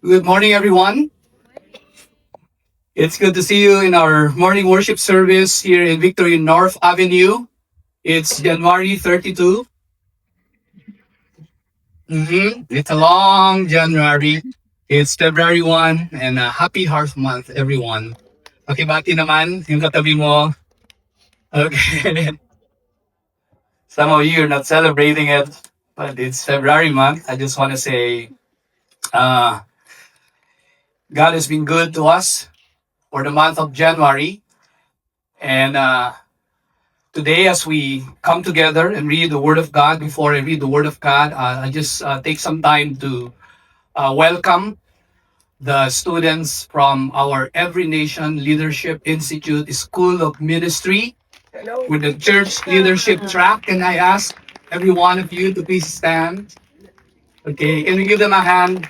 Good morning, everyone. It's good to see you in our morning worship service here in Victory North Avenue. It's January 32. It's a long January. It's February 1 and a happy Hearth Month, everyone. Okay, bati naman yung katabi mo. Okay. Some of you are not celebrating it, but it's February month. I just want to say uh, God has been good to us for the month of January. And today, as we come together and read the Word of God, before I read the Word of God, I just take some time to welcome the students from our Every Nation Leadership Institute School of Ministry with the church leadership track. Can I ask every one of you to please stand? Okay, can we give them a hand?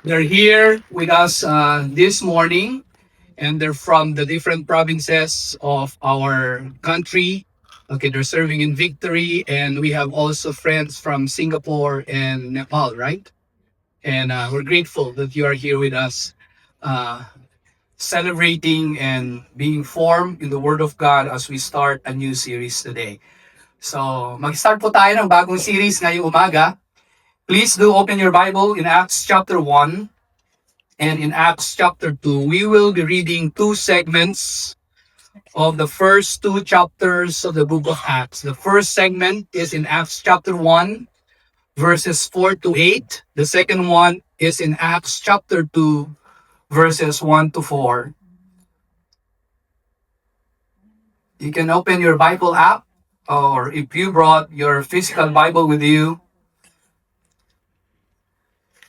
They're here with us this morning, and they're from the different provinces of our country. Okay, they're serving in Victory, and we have also friends from Singapore and Nepal, right? And we're grateful that you are here with us, uh, celebrating and being formed in the Word of God as we start a new series today. So, mag-start po tayo ng bagong series ngayong umaga. Please do open your Bible in Acts chapter 1 and in Acts chapter 2. We will be reading two segments of the first two chapters of the book of Acts. The first segment is in Acts chapter 1, verses 4 to 8. The second one is in Acts chapter 2, verses 1 to 4. You can open your Bible app, or if you brought your physical Bible with you,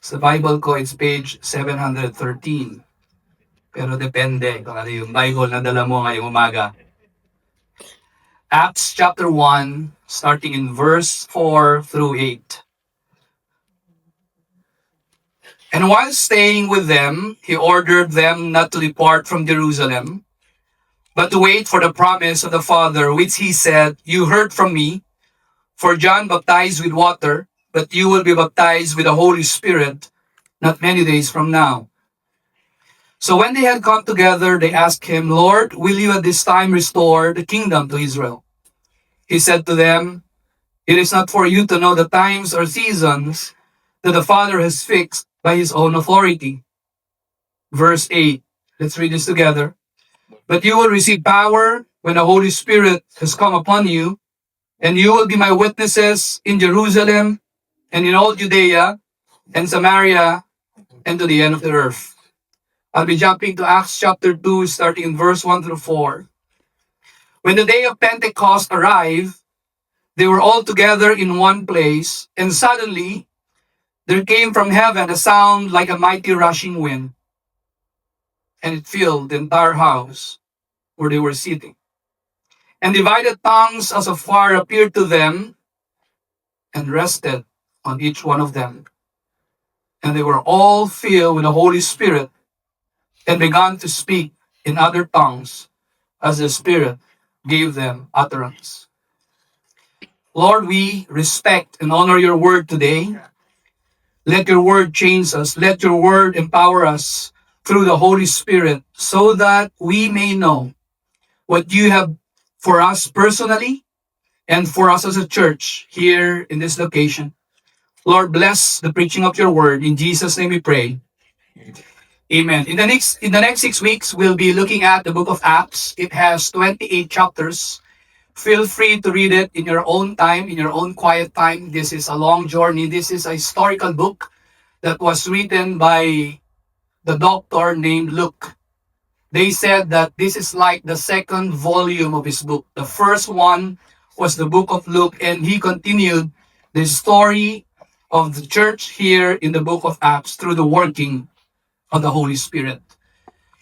sa Bible ko, it's page 713. Pero depende kung ano yung Bible na dala mo ngayong umaga. Acts chapter 1, starting in verse 4 through 8. And while staying with them, he ordered them not to depart from Jerusalem, but to wait for the promise of the Father, which he said, "You heard from me, for John baptized with water, but you will be baptized with the Holy Spirit not many days from now." So when they had come together, they asked him, "Lord, will you at this time restore the kingdom to Israel?" He said to them, "It is not for you to know the times or seasons that the Father has fixed by his own authority." Verse 8. Let's read this together. "But you will receive power when the Holy Spirit has come upon you, and you will be my witnesses in Jerusalem and in all Judea and Samaria and to the end of the earth." I'll be jumping to Acts chapter 2, starting in verse 1 through 4. When the day of Pentecost arrived, they were all together in one place, and suddenly there came from heaven a sound like a mighty rushing wind, and it filled the entire house where they were sitting. And divided tongues as of fire appeared to them and rested on each one of them. And they were all filled with the Holy Spirit and began to speak in other tongues as the Spirit gave them utterance. Lord, we respect and honor your word today. Let your word change us. Let your word empower us through the Holy Spirit so that we may know what you have for us personally and for us as a church here in this location. Lord, bless the preaching of your word. In Jesus' name we pray. Amen. In the next 6 weeks, we'll be looking at the book of Acts. It has 28 chapters. Feel free to read it in your own time, in your own quiet time. This is a long journey. This is a historical book that was written by the doctor named Luke. They said that this is like the second volume of his book. The first one was the book of Luke, and he continued the story of the church here in the book of Acts through the working of the Holy Spirit.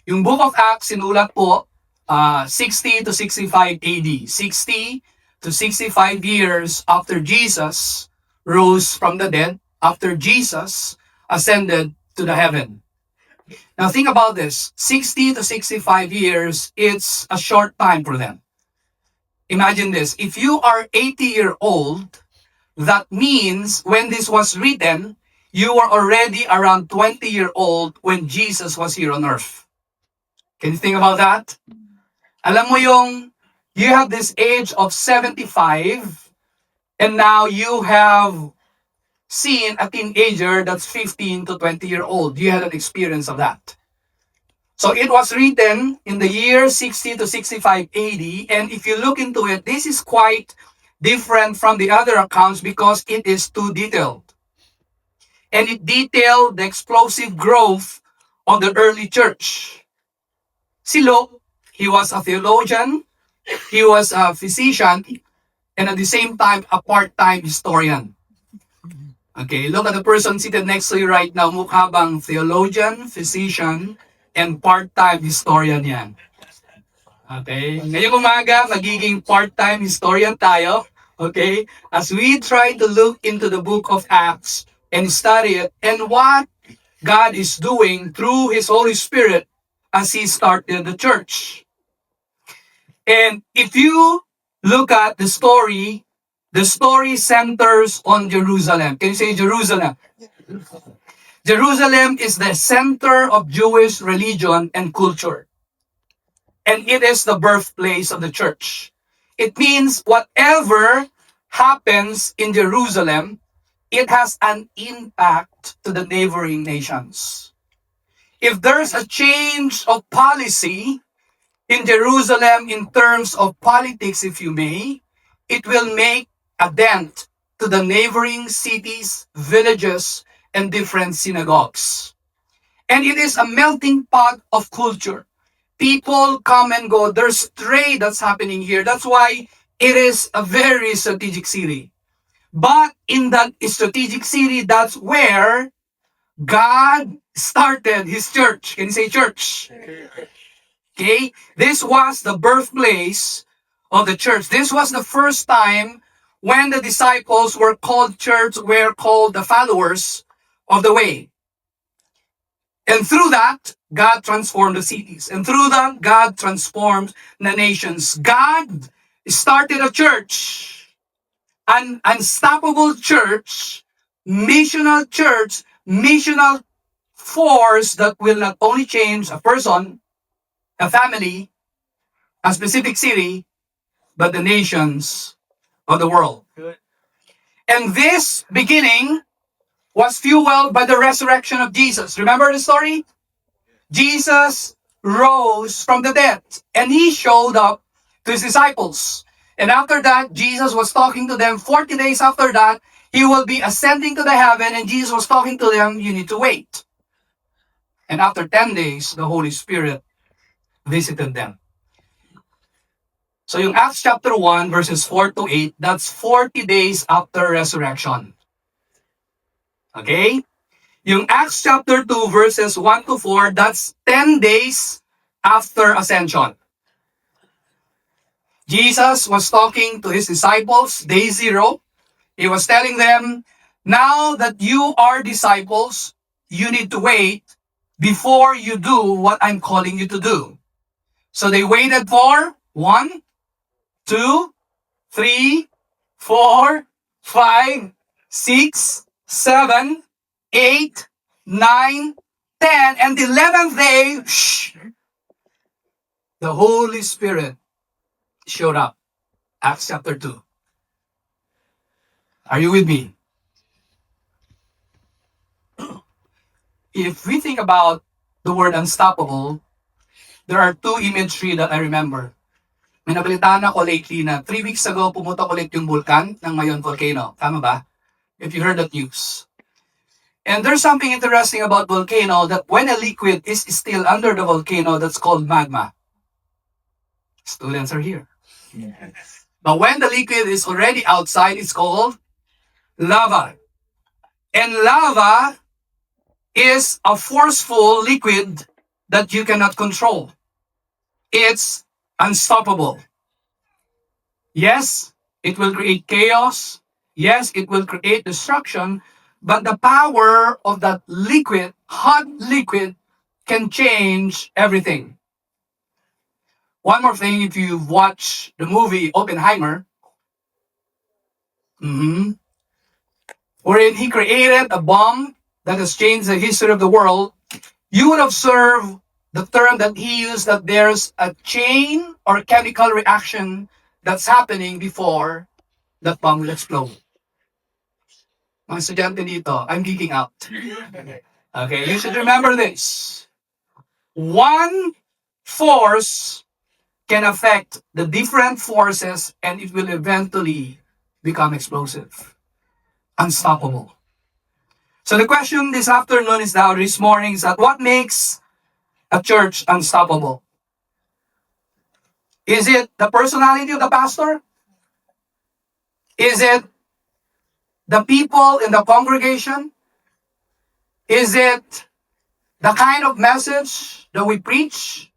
Yung book of Acts, sinulat po 60 to 65 AD. 60 to 65 years after Jesus rose from the dead, after Jesus ascended to the heaven. Now think about this. 60 to 65 years, it's a short time for them. Imagine this. If you are 80-year-old, That means when this was written, you were already around 20-year-old when Jesus was here on earth. Can you think about that? Alam mo yung, you have this age of 75, and now you have seen a teenager that's 15 to 20-year-old. You had an experience of that. So it was written in the year 60 to 65 AD, and if you look into it, this is quite different from the other accounts because it is too detailed. And it detailed the explosive growth of the early church. Si Luke, he was a theologian, he was a physician, and at the same time, a part-time historian. Okay, look at the person seated next to you right now. Mukha bang theologian, physician, and part-time historian yan. Okay, ngayong umaga, magiging part-time historian tayo. Okay, as we try to look into the book of Acts and study it and what God is doing through His Holy Spirit as He started the church. And if you look at the story centers on Jerusalem. Can you say Jerusalem? Jerusalem is the center of Jewish religion and culture. And it is the birthplace of the church. It means whatever happens in Jerusalem, it has an impact to the neighboring nations. If there's a change of policy in Jerusalem in terms of politics, if you may, it will make a dent to the neighboring cities, villages, and different synagogues. And it is a melting pot of culture. People come and go. There's trade that's happening here. That's why it is a very strategic city. But in that strategic city, that's where God started His church. Can you say church? Okay? This was the birthplace of the church. This was the first time when the disciples were called church, were called the followers of the way. And through that, God transformed the cities. And through that, God transformed the nations. God started a church, an unstoppable church, missional force that will not only change a person, a family, a specific city, but the nations of the world. Good. And this beginning was fueled by the resurrection of Jesus. Remember the story? Jesus rose from the dead and He showed up to His disciples. And after that, Jesus was talking to them. 40 days after that, He will be ascending to the heaven, and Jesus was talking to them, you need to wait. And after 10 days, the Holy Spirit visited them. So yung Acts chapter 1, verses 4 to 8, that's 40 days after resurrection. Okay? Yung Acts chapter 2, verses 1 to 4, that's 10 days after ascension. Jesus was talking to His disciples, day 0. He was telling them, now that you are disciples, you need to wait before you do what I'm calling you to do. So they waited for 1, 2, 3, 4, 5, 6, 7, 8, 9, 10, and the 11th day, the Holy Spirit showed up. Acts chapter 2. Are you with me? If we think about the word unstoppable, there are two imagery that I remember. May nabalitaan ako lately na 3 weeks ago, pumutok ulit yung vulkan ng Mayon volcano. Tama ba? If you heard that news. And there's something interesting about volcano that when a liquid is still under the volcano, that's called magma. Students are here. Yes. But when the liquid is already outside, it's called lava. And lava is a forceful liquid that you cannot control. It's unstoppable. Yes, it will create chaos. Yes, it will create destruction. But the power of that liquid, hot liquid, can change everything. One more thing, if you've watched the movie Oppenheimer, wherein he created a bomb that has changed the history of the world, you would observe the term that he used, that there's a chain or chemical reaction that's happening before that bomb will explode. Mga estudyante dito, I'm geeking out. Okay, you should remember this. One force can affect the different forces and it will eventually become explosive, unstoppable. So the question this afternoon is now, this morning, is that what makes a church unstoppable? Is it the personality of the pastor? Is it the people in the congregation? Is it the kind of message that we preach?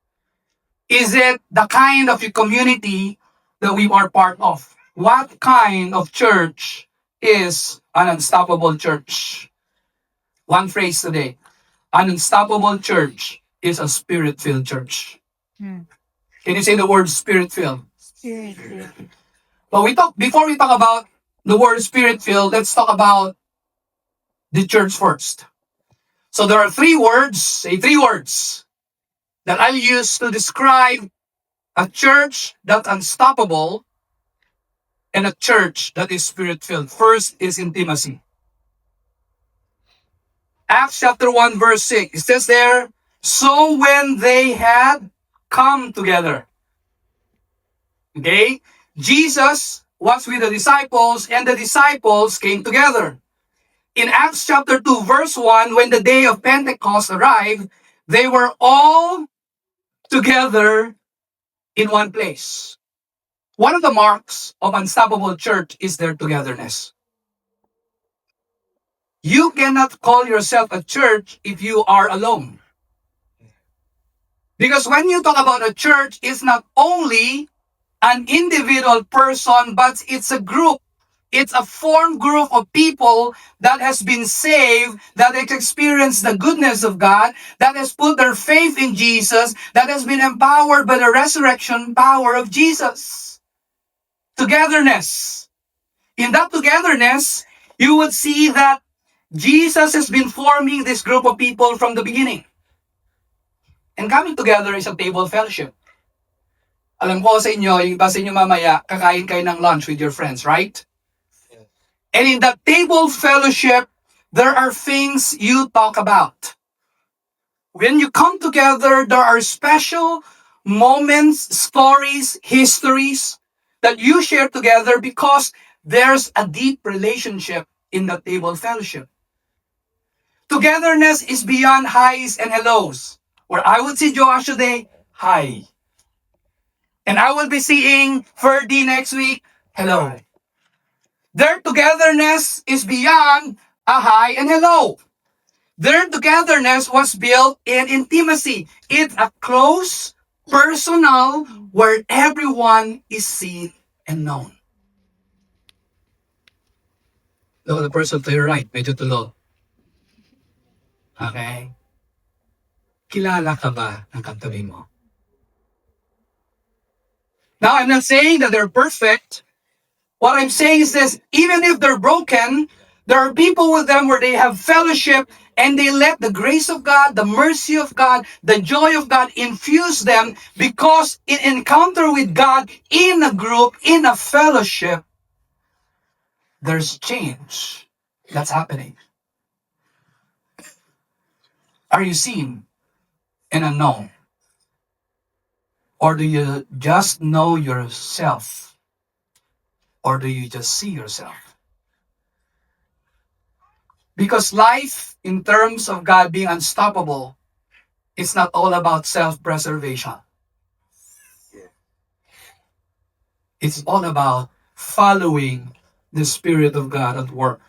Is it the kind of community that we are part of? What kind of church is an unstoppable church? One phrase today. An unstoppable church is a spirit-filled church. Can you say the word spirit-filled? Spirit. But before we talk about the word spirit-filled, let's talk about the church first. So there are three words that I'll use to describe a church that's unstoppable and a church that is spirit-filled. First is intimacy. Acts chapter 1 verse 6, it says there, so when they had come together. Okay? Jesus was with the disciples and the disciples came together. In Acts chapter 2 verse 1, when the day of Pentecost arrived, they were all together in one place. One of the marks of unstoppable church is their togetherness. You cannot call yourself a church if you are alone. Because when you talk about a church, it's not only an individual person, but it's a group. It's a formed group of people that has been saved, that has experienced the goodness of God, that has put their faith in Jesus, that has been empowered by the resurrection power of Jesus. Togetherness. In that togetherness, you would see that Jesus has been forming this group of people from the beginning. And coming together is a table fellowship. Alam ko sa inyo, yung iba sa inyo mamaya, kakain kayo ng lunch with your friends, right? And in that table fellowship, there are things you talk about. When you come together, there are special moments, stories, histories that you share together because there's a deep relationship in the table fellowship. Togetherness is beyond highs and hellos. Where I would see Joash today, hi. And I will be seeing Ferdy next week, hello. Their togetherness is beyond a hi and hello. Their togetherness was built in intimacy. It's a close, personal, where everyone is seen and known. Look at the person to your right, medyo tulo. Okay? Kilala ka ba ng katabi mo? Now, I'm not saying that they're perfect. What I'm saying is this, even if they're broken, there are people with them where they have fellowship and they let the grace of God, the mercy of God, the joy of God infuse them because in encounter with God, in a group, in a fellowship, there's change that's happening. Are you seen and unknown? Or do you just know yourself? Or do you just see yourself? Because life, in terms of God being unstoppable, it's not all about self-preservation. It's all about following the Spirit of God at work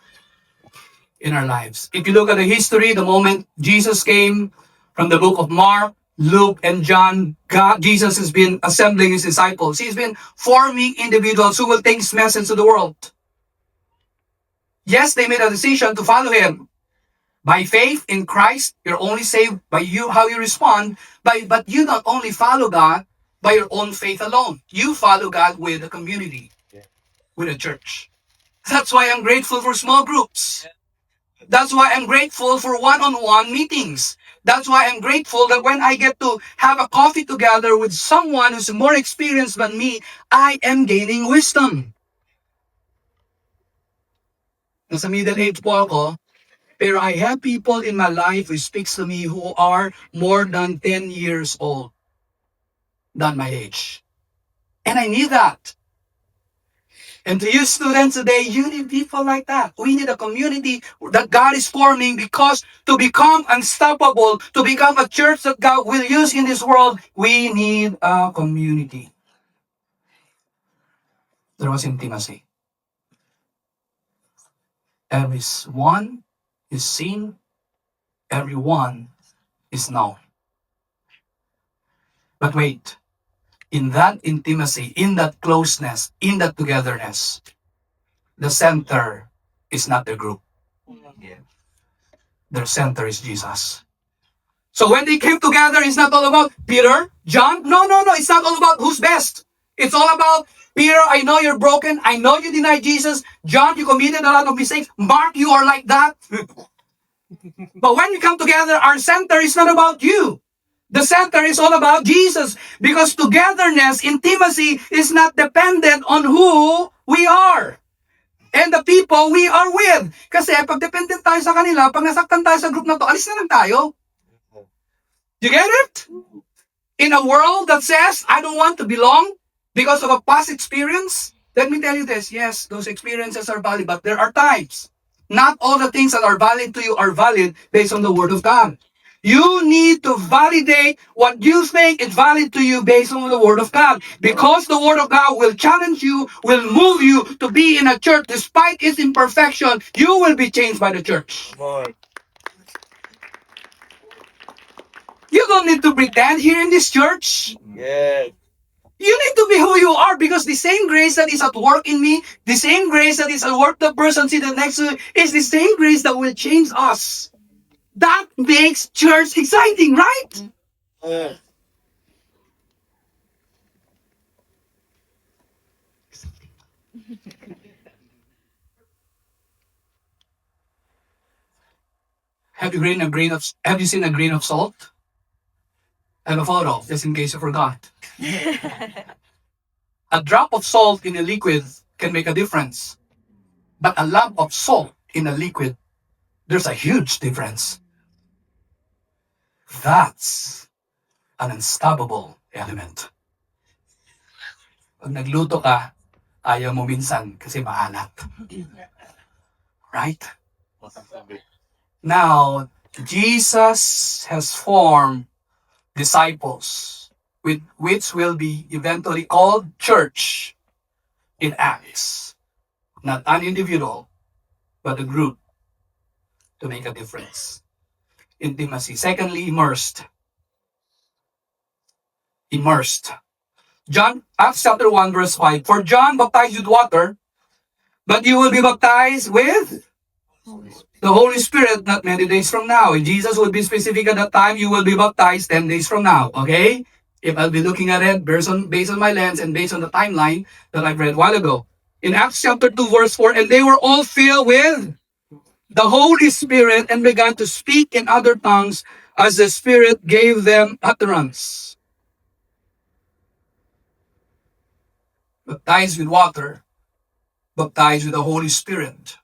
in our lives. If you look at the history, the moment Jesus came from the book of Mark, Luke, and John, Jesus has been assembling his disciples. He's been forming individuals who will take his message to the world. Yes, they made a decision to follow him. By faith in Christ, you're only saved by how you respond. But you not only follow God by your own faith alone. You follow God with a community, with a church. That's why I'm grateful for small groups. That's why I'm grateful for one-on-one meetings. That's why I'm grateful that when I get to have a coffee together with someone who's more experienced than me, I am gaining wisdom. Nasa middle age po ako, pero I have people in my life who speaks to me who are more than 10 years old than my age. And I need that. And to you students today, you need people like that. We need a community that God is forming, because to become unstoppable, to become a church that God will use in this world, we need a community. There was intimacy. Everyone is seen, everyone is known. But wait, in that intimacy, in that closeness, in that togetherness, the center is not the group. Their center is Jesus. So when they came together, it's not all about Peter, John. No. It's not all about who's best. It's all about Peter, I know you're broken. I know you denied Jesus. John, you committed a lot of mistakes. Mark, you are like that. But when we come together, our center is not about you. The center is all about Jesus. Because togetherness, intimacy is not dependent on who we are and the people we are with. Kasi pag dependent tayo sa kanila, pag nasaktan tayo sa group na to, alis na lang tayo. You get it? In a world that says, I don't want to belong because of a past experience, let me tell you this. Yes, those experiences are valid, but there are times. Not all the things that are valid to you are valid based on the Word of God. You need to validate what you think is valid to you based on the Word of God. Because the Word of God will challenge you, will move you to be in a church despite its imperfection. You will be changed by the church. You don't need to pretend here in this church. Yes. You need to be who you are, because the same grace that is at work in me, the same grace that is at work the person sitting next to you, is the same grace that will change us. That makes church exciting, right? Yes. Have you seen a grain of salt? I have a photo, just in case you forgot. A drop of salt in a liquid can make a difference. But a lump of salt in a liquid, there's a huge difference. That's an unstoppable element. Pag nagluto ka, ayaw mo minsan kasi maalat. Right? Now, Jesus has formed disciples, which will be eventually called church in Acts. Not an individual, but a group to make a difference. Intimacy. Secondly, immersed. Immersed. Acts chapter 1 verse 5. For John baptized with water, but you will be baptized with the Holy Spirit not many days from now. And Jesus will be specific at that time, you will be baptized 10 days from now. Okay? If I'll be looking at it based on my lens and based on the timeline that I've read a while ago. In Acts chapter 2 verse 4, and they were all filled with the Holy Spirit and began to speak in other tongues as the Spirit gave them utterance. Baptized with water, baptized with the Holy Spirit,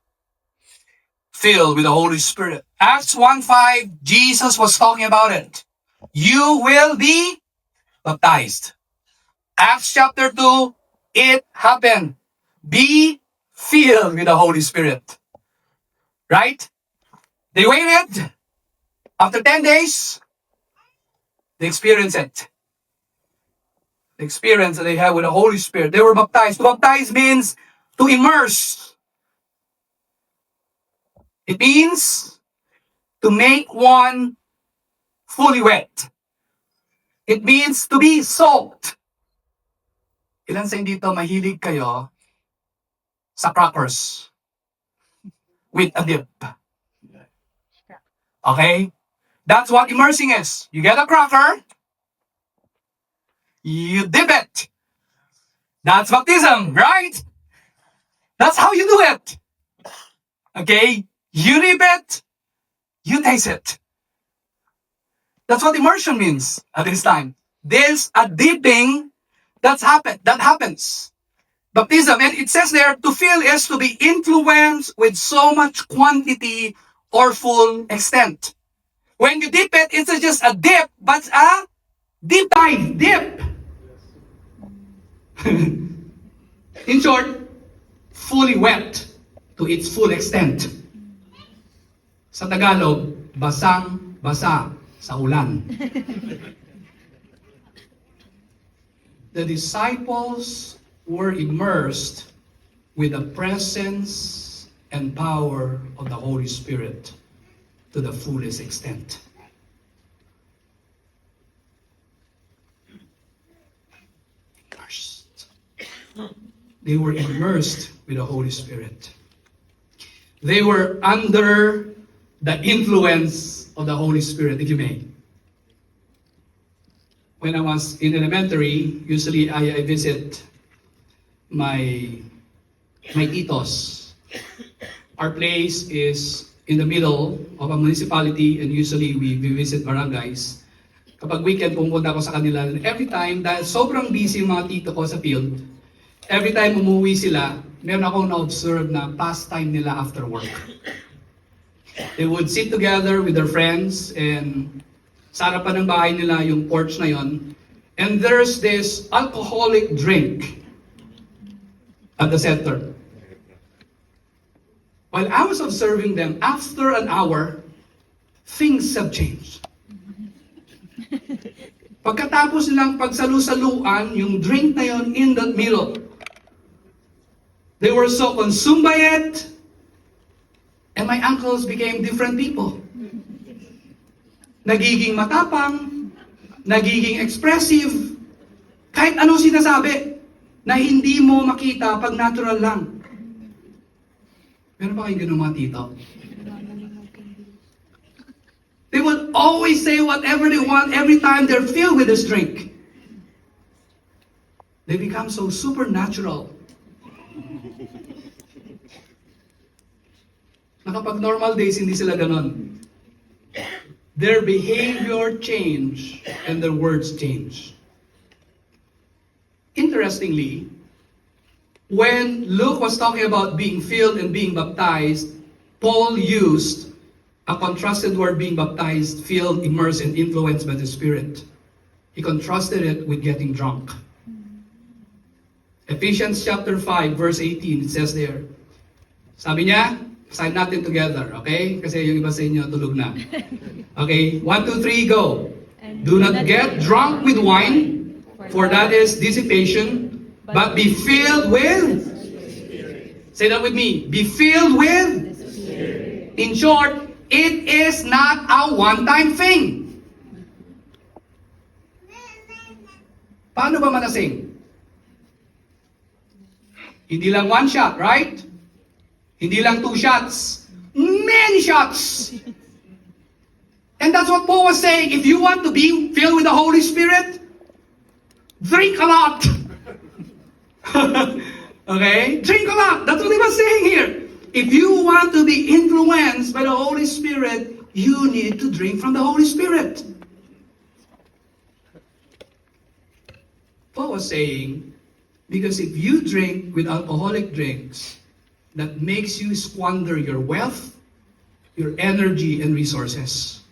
filled with the Holy Spirit. Acts 1:5, Jesus was talking about it. You will be baptized. Acts chapter 2, it happened. Be filled with the Holy Spirit. Right? They waited. After 10 days, they experienced it. The experience that they had with the Holy Spirit. They were baptized. To baptize means to immerse. It means to make one fully wet. It means to be soaked. Ilan sa dito mahilig kayo sa crackers with a dip? Okay? That's what immersing is. You get a cracker, you dip it. That's baptism, right? That's how you do it. Okay? You reap it, you taste it. That's what immersion means at this time. There's a dipping that happens. Baptism, and it says there, to fill is to be influenced with so much quantity or full extent. When you dip it, it's not just a dip, but a deep dive dip. In short, fully wet to its full extent. Sa Tagalog, basang-basa sa ulan. The disciples were immersed with the presence and power of the Holy Spirit to the fullest extent. They were immersed with the Holy Spirit. They were under the influence of the Holy Spirit, if you may. When I was in elementary, usually I visit my titos. Our place is in the middle of a municipality, and usually we visit barangays. Kapag weekend, pumunta ako sa kanila. Every time, dahil sobrang busy yung mga tito ko sa field, every time umuwi sila, meron akong na-observe na pastime nila after work. They would sit together with their friends, and sa harapan ng bahay nila, yung porch na yon, and there's this alcoholic drink at the center. While I was observing them, after an hour, things have changed. Pagkatapos nilang pagsalu-saluan, yung drink na yon in the middle, they were so consumed by it, and my uncles became different people. Nagiging matapang, nagiging expressive, kahit anong sinasabi na hindi mo makita pag natural lang. Meron ba kayong ganun mga tito? They would always say whatever they want every time they're filled with this drink. They become so supernatural. Na kapag normal days, hindi sila ganon. Their behavior change and their words change. Interestingly, when Luke was talking about being filled and being baptized, Paul used a contrasted word, being baptized, filled, immersed, and influenced by the Spirit. He contrasted it with getting drunk. Ephesians chapter 5, verse 18, it says there, sabi niya, sign natin together, okay? Kasi yung iba sa inyo tulog na. Okay, 1, 2, 3, go. Do not get drunk with wine, for that is dissipation, but be filled with, say that with me, be filled with, in short, it is not a one-time thing. Paano ba manasing? Hindi lang one shot, right? Hindi lang 2 shots. Many shots. And that's what Paul was saying. If you want to be filled with the Holy Spirit, drink a lot. Okay? Drink a lot. That's what he was saying here. If you want to be influenced by the Holy Spirit, you need to drink from the Holy Spirit. Paul was saying, because if you drink with alcoholic drinks, that makes you squander your wealth, your energy, and resources.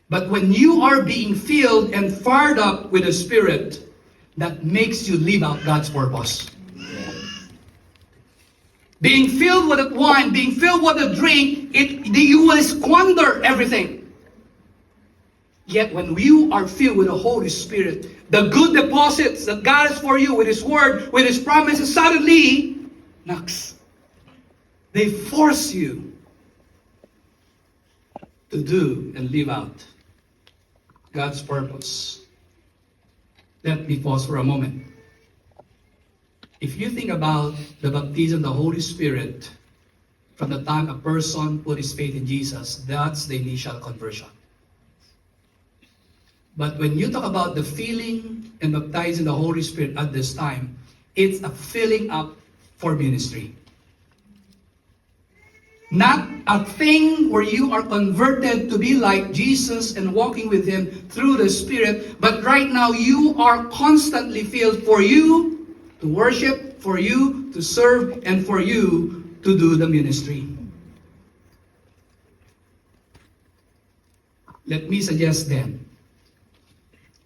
But when you are being filled and fired up with the Spirit, that makes you live out God's purpose. Being filled with that wine, being filled with the drink, you will squander everything. Yet when you are filled with the Holy Spirit, the good deposits that God has for you with His Word, with His promises, suddenly, knocks. They force you to do and live out God's purpose. Let me pause for a moment. If you think about the baptism of the Holy Spirit, from the time a person put his faith in Jesus, that's the initial conversion. But when you talk about the filling and baptizing the Holy Spirit at this time, it's a filling up for ministry. Not a thing where you are converted to be like Jesus and walking with Him through the Spirit, but right now you are constantly filled for you to worship, for you to serve, and for you to do the ministry. Let me suggest then,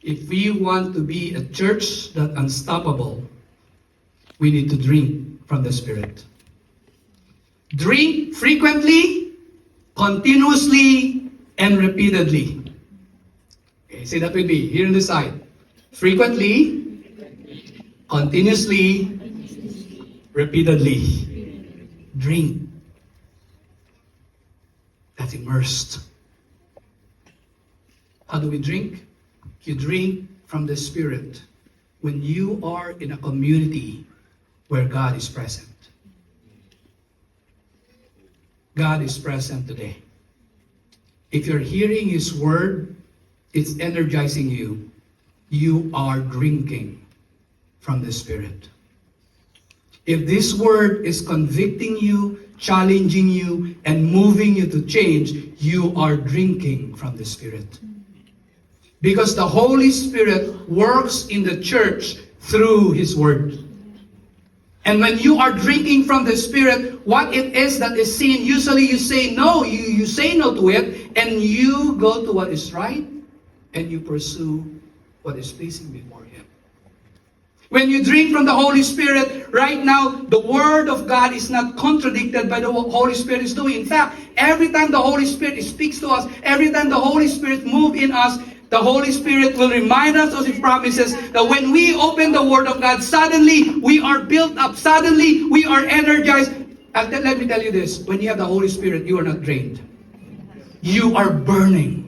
if we want to be a church that's unstoppable, we need to drink from the Spirit. Drink frequently, continuously, and repeatedly. Okay, say that with me. Here on the side. Frequently, continuously, repeatedly. Drink. That's immersed. How do we drink? You drink from the Spirit when you are in a community where God is present. God is present today. If you're hearing His word, it's energizing you. You are drinking from the Spirit. If this word is convicting you, challenging you, and moving you to change, you are drinking from the Spirit. Because the Holy Spirit works in the church through His word. And when you are drinking from the Spirit, what it is that is seen, usually you say no. You say no to it, and you go to what is right, and you pursue what is pleasing before Him. When you drink from the Holy Spirit, right now, the Word of God is not contradicted by the Holy Spirit is doing. In fact, every time the Holy Spirit speaks to us, every time the Holy Spirit moves in us, the Holy Spirit will remind us of His promises that when we open the Word of God, suddenly we are built up. Suddenly we are energized. And then let me tell you this. When you have the Holy Spirit, you are not drained. You are burning.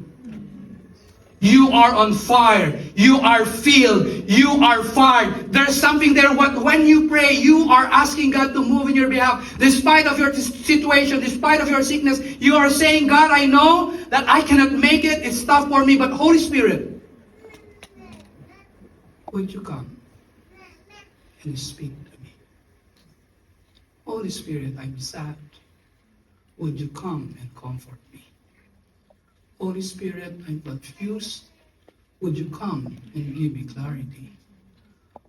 You are on fire. You are filled. You are fired. There's something there. When you pray, you are asking God to move in your behalf. Despite of your situation, despite of your sickness, you are saying, God, I know that I cannot make it. It's tough for me. But Holy Spirit, would you come and speak to me? Holy Spirit, I'm sad. Would you come and comfort me? Holy Spirit, I'm confused. Would you come and give me clarity?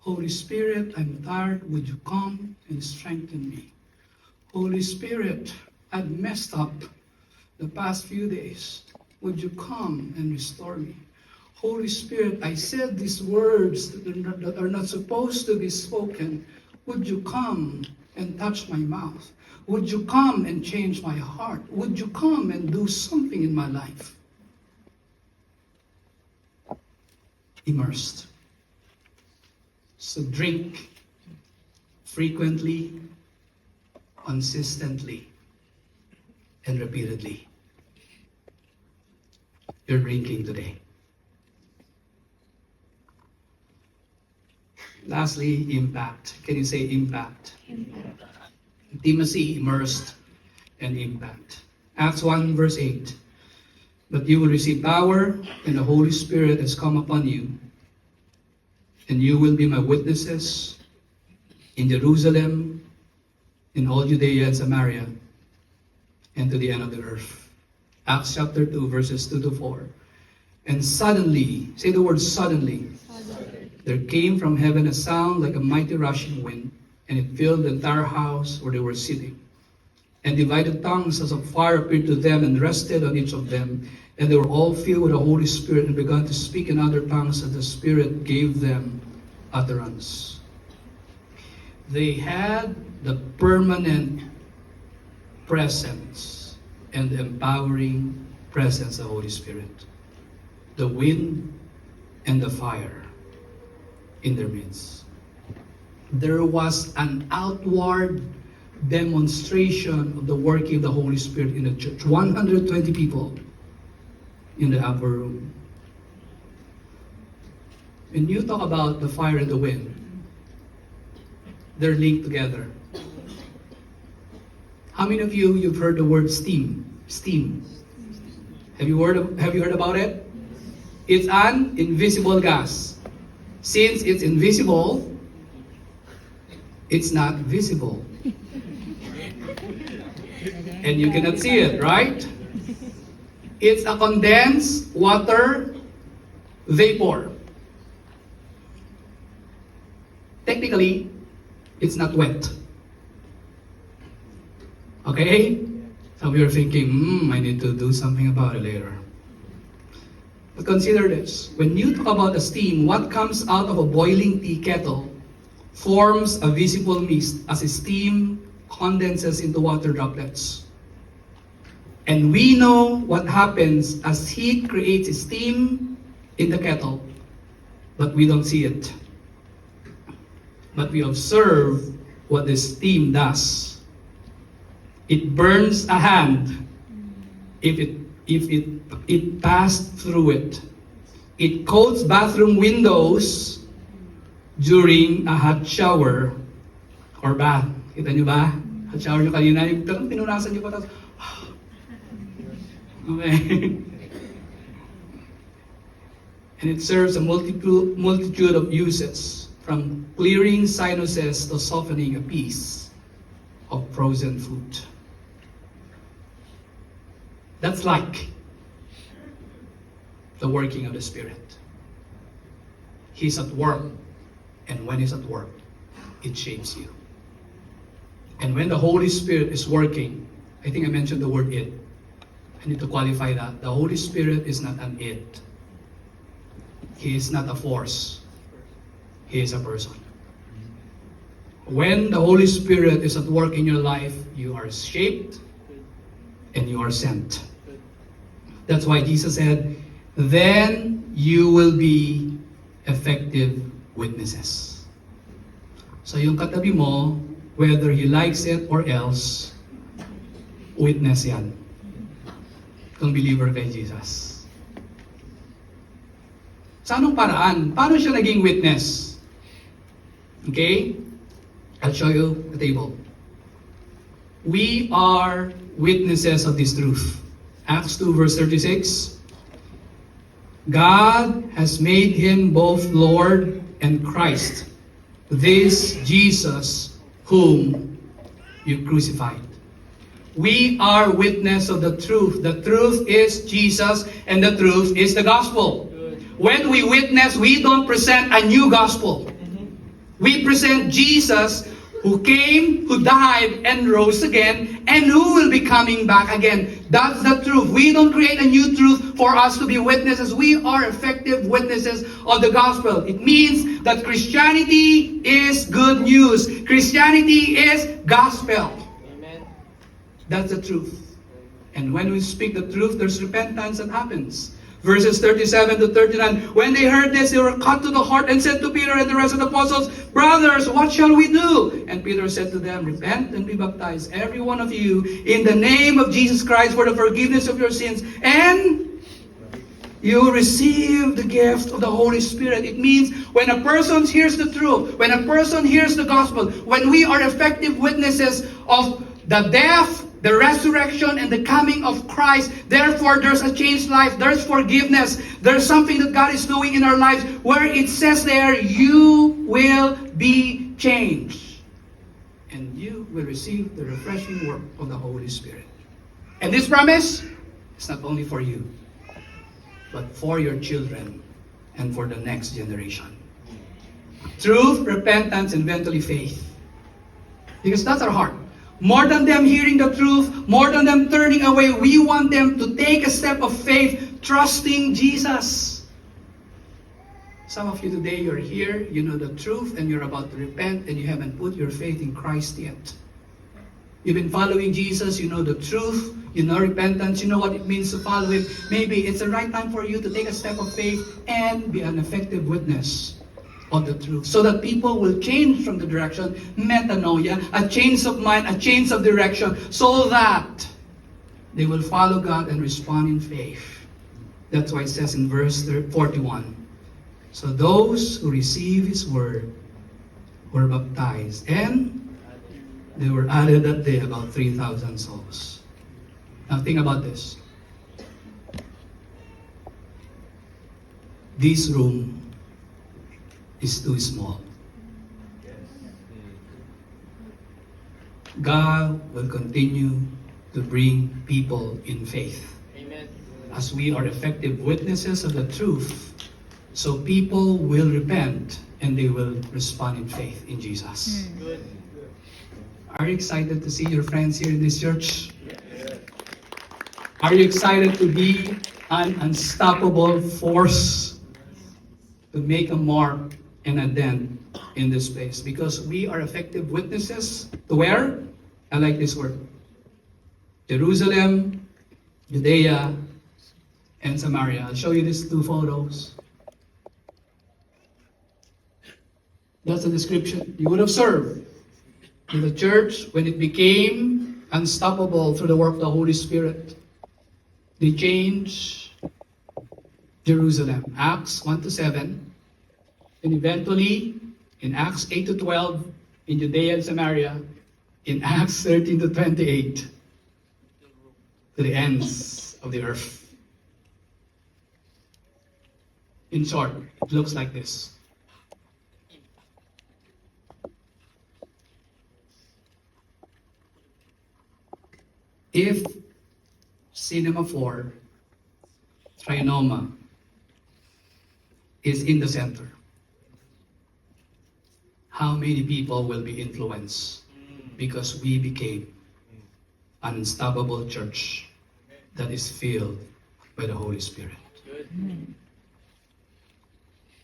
Holy Spirit, I'm tired. Would you come and strengthen me? Holy Spirit, I've messed up the past few days. Would you come and restore me? Holy Spirit, I said these words that are not supposed to be spoken. Would you come and touch my mouth? Would you come and change my heart? Would you come and do something in my life? Immersed. So drink frequently, consistently, and repeatedly. You're drinking today. Lastly, impact. Can you say impact? Impact. Intimacy, immersed, and impact. Acts 1 verse 8. But you will receive power, and the Holy Spirit has come upon you, and you will be my witnesses in Jerusalem, in all Judea and Samaria, and to the end of the earth. Acts chapter 2, verses 2 to 4. And suddenly, say the word suddenly, there came from heaven a sound like a mighty rushing wind, and it filled the entire house where they were sitting. And divided tongues as of fire appeared to them and rested on each of them. And they were all filled with the Holy Spirit and began to speak in other tongues as the Spirit gave them utterance. They had the permanent presence and the empowering presence of the Holy Spirit. The wind and the fire in their midst. There was an outward demonstration of the working of the Holy Spirit in the church. 120 people in the upper room. When you talk about the fire and the wind, they're linked together. How many of you've heard the word steam? Steam. Have you heard about it? It's an invisible gas. Since it's invisible, it's not visible. And you cannot see it, right? It's a condensed water vapor. Technically, it's not wet. Okay? Some of you are thinking, I need to do something about it later. But consider this. When you talk about the steam, what comes out of a boiling tea kettle forms a visible mist as steam condenses into water droplets. And we know what happens as heat creates steam in the kettle, but we don't see it. But we observe what the steam does. It burns a hand if it passed through it. It coats bathroom windows during a hot shower or bath. Kita nyo ba? Hot shower nyo kanina, yung pinunasan nyo pa tapos, okay. And it serves a multitude of uses, from clearing sinuses to softening a piece of frozen food. That's like the working of the Spirit. He's at work, and when He's at work, it shapes you. And when the Holy Spirit is working, I think I mentioned the word it. I need to qualify that. The Holy Spirit is not an it. He is not a force. He is a person. When the Holy Spirit is at work in your life, you are shaped and you are sent. That's why Jesus said, then you will be effective witnesses. So yung katabi mo, whether he likes it or else, witness yan. Kung believer kay Jesus. Sa anong paraan? Paano siya naging witness? Okay? I'll show you the table. We are witnesses of this truth. Acts 2 verse 36. God has made Him both Lord and Christ, this Jesus whom you crucified. We are witness of the truth. The truth is Jesus, and the truth is the gospel. When we witness, we don't present a new gospel. We present Jesus who came, who died, and rose again, and who will be coming back again. That's the truth. We don't create a new truth for us to be witnesses. We are effective witnesses of the gospel. It means that Christianity is good news. Christianity is gospel. Amen. That's the truth. And when we speak the truth, there's repentance that happens. Verses 37 to 39. When they heard this, they were cut to the heart and said to Peter and the rest of the apostles, brothers, what shall we do? And Peter said to them, repent and be baptized, every one of you, in the name of Jesus Christ for the forgiveness of your sins, and you will receive the gift of the Holy Spirit. It means when a person hears the truth, when a person hears the gospel, when we are effective witnesses of the death, the resurrection, and the coming of Christ, therefore there's a changed life, there's forgiveness, there's something that God is doing in our lives where it says there, you will be changed. And you will receive the refreshing work of the Holy Spirit. And this promise is not only for you, but for your children and for the next generation. Truth, repentance, and eventually faith. Because that's our heart. More than them hearing the truth, more than them turning away, we want them to take a step of faith, trusting Jesus. Some of you today, you're here, you know the truth, and you're about to repent, and you haven't put your faith in Christ yet. You've been following Jesus, you know the truth, you know repentance, you know what it means to follow Him. Maybe it's the right time for you to take a step of faith and be an effective witness of the truth, so that people will change from the direction, metanoia, a change of mind, a change of direction, so that they will follow God and respond in faith. That's why it says in verse 41, so those who receive His word were baptized, and they were added that day about 3,000 souls. Now think about this. This room is too small. God will continue to bring people in faith. As we are effective witnesses of the truth, so people will repent and they will respond in faith in Jesus. Are you excited to see your friends here in this church? Are you excited to be an unstoppable force to make a mark and a dent in this place? Because we are effective witnesses to where? I like this word. Jerusalem, Judea, and Samaria. I'll show you these two photos. That's the description. You would observe in the church when it became unstoppable through the work of the Holy Spirit. They changed Jerusalem. Acts 1-7. And eventually, in Acts 8-12, in Judea and Samaria, in Acts 13-28, to the ends of the earth. In short, it looks like this. If Cinema 4, Trinoma, is in the center, how many people will be influenced because we became an unstoppable church that is filled by the Holy Spirit?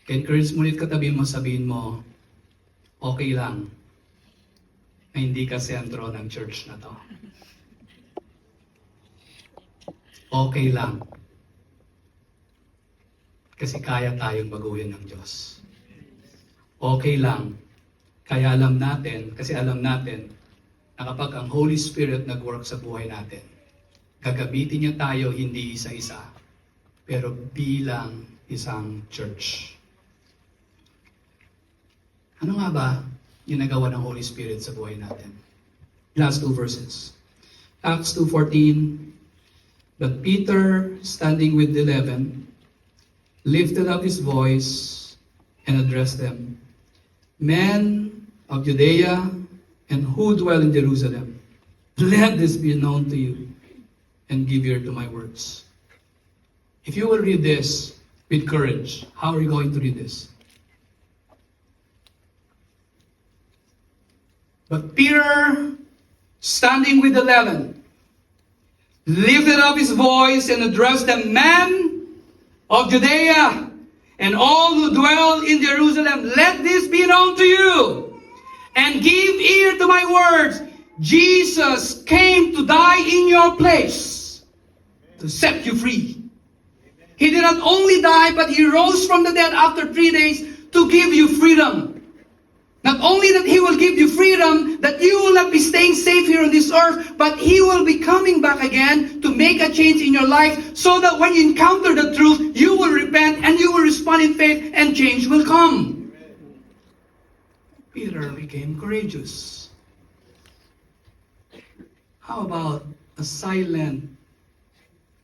Encourage mo ulit katabi mo, sabihin mo, okay lang na hindi ka sentro ng church na to. Okay lang. Kasi kaya tayong baguhin ng Diyos. Okay lang. Kaya alam natin, kasi alam natin, na kapag ang Holy Spirit nag-work sa buhay natin, gagamitin niya tayo hindi isa-isa, pero bilang isang church. Ano nga ba yung nagawa ng Holy Spirit sa buhay natin? Last two verses. Acts 2:14. But Peter, standing with the 11, lifted up his voice and addressed them. Men of Judea and who dwell in Jerusalem, let this be known to you and give ear to my words. If you will read this with courage, how are you going to read this? But Peter, standing with the 11, lifted up his voice and addressed the men of Judea and all who dwell in Jerusalem. Let this be known to you and give ear to my words. Jesus came to die in your place to set you free. He did not only die, but he rose from the dead after 3 days to give you freedom. Not only that he will give you freedom, that you will not be staying safe here on this earth, but he will be coming back again to make a change in your life so that when you encounter the truth, you will repent and you will respond in faith and change will come. Peter became courageous. How about a silent,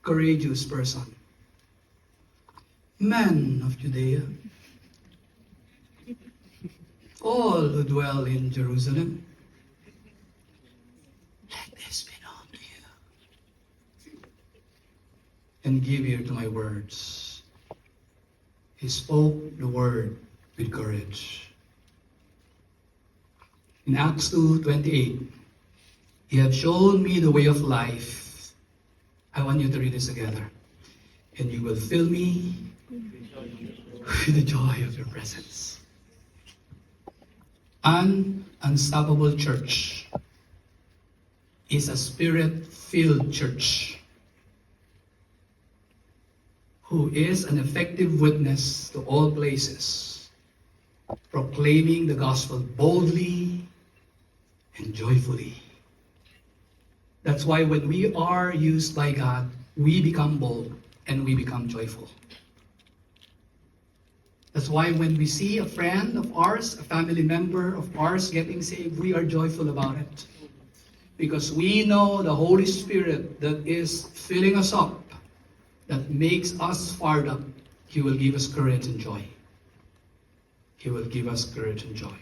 courageous person? Men of Judea, all who dwell in Jerusalem, let this be known to you. And give ear to my words. He spoke the word with courage. In Acts 2:28, you have shown me the way of life. I want you to read this together. And you will fill me with the joy of your presence. An unstoppable church is a spirit-filled church who is an effective witness to all places, proclaiming the gospel boldly and joyfully. That's why when we are used by God, we become bold and we become joyful. That's why when we see a friend of ours, a family member of ours getting saved, we are joyful about it. Because we know the Holy Spirit that is filling us up, that makes us fired up, He will give us courage and joy. He will give us courage and joy.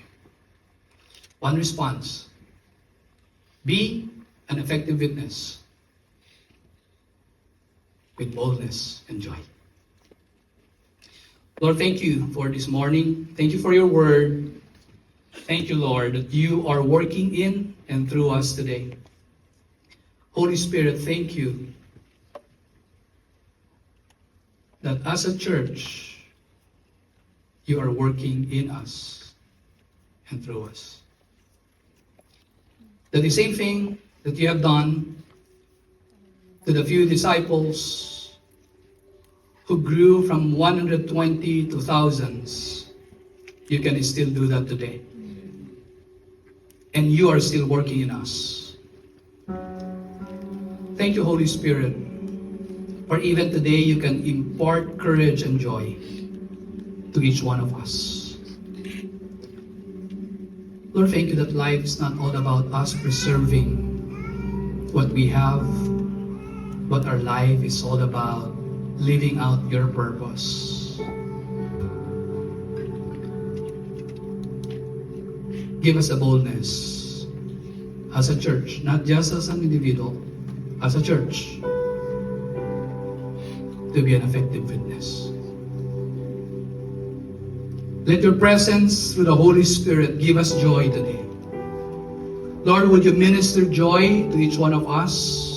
One response: be an effective witness with boldness and joy. Lord, thank you for this morning. Thank you for your word. Thank you, Lord, that you are working in and through us today. Holy Spirit, thank you that as a church, you are working in us and through us. That the same thing that you have done to the few disciples who grew from 120 to thousands, you can still do that today. And you are still working in us. Thank you, Holy Spirit, for even today you can impart courage and joy to each one of us. Lord, thank you that life is not all about us preserving what we have, but our life is all about living out your purpose. Give us a boldness as a church, not just as an individual, as a church, to be an effective witness. Let your presence through the Holy Spirit give us joy today. Lord, would you minister joy to each one of us?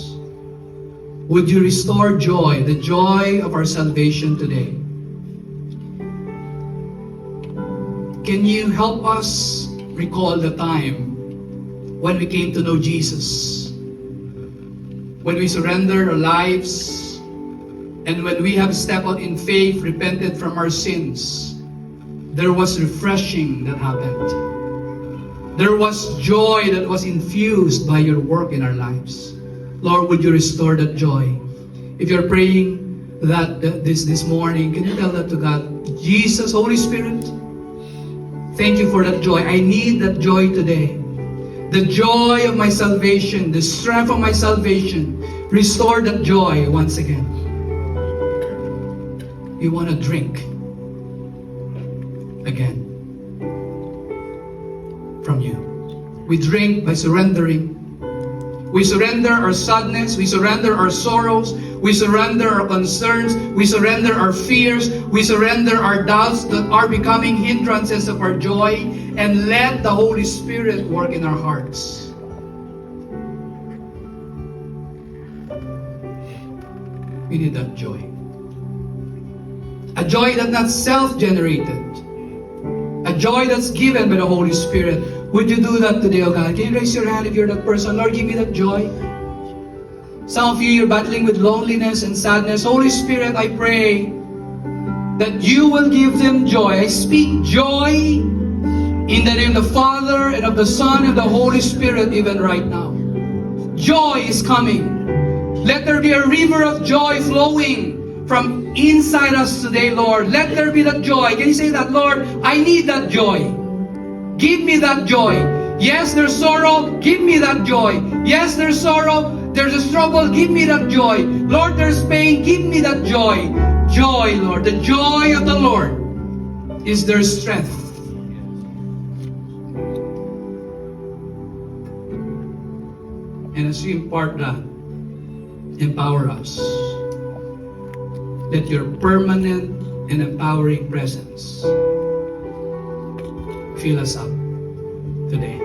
Would you restore joy, the joy of our salvation today? Can you help us recall the time when we came to know Jesus? When we surrendered our lives and when we have stepped out in faith, repented from our sins, there was refreshing that happened. There was joy that was infused by your work in our lives. Lord, would you restore that joy? If you're praying that this morning, can you tell that to God? Jesus, Holy Spirit, thank you for that joy. I need that joy today. The joy of my salvation, the strength of my salvation. Restore that joy once again. We want to drink again from you. We drink by surrendering. We surrender our sadness. We surrender our sorrows. We surrender our concerns. We surrender our fears. We surrender our doubts that are becoming hindrances of our joy, and let the Holy Spirit work in our hearts. We need that joy. A joy that's not self-generated. A joy that's given by the Holy Spirit. Would you do that today, oh God? Can you raise your hand if you're that person? Lord, give me that joy. Some of you, you're battling with loneliness and sadness. Holy Spirit, I pray that you will give them joy. I speak joy in the name of the Father and of the Son and the Holy Spirit even right now. Joy is coming. Let there be a river of joy flowing from inside us today, Lord. Let there be that joy. Can you say that, Lord? I need that joy. Give me that joy. Yes, there's sorrow. Give me that joy. Yes, there's sorrow. There's a struggle. Give me that joy. Lord, there's pain. Give me that joy. Joy, Lord. The joy of the Lord is their strength. And as you impart that, empower us. Let your permanent and empowering presence fill us up today.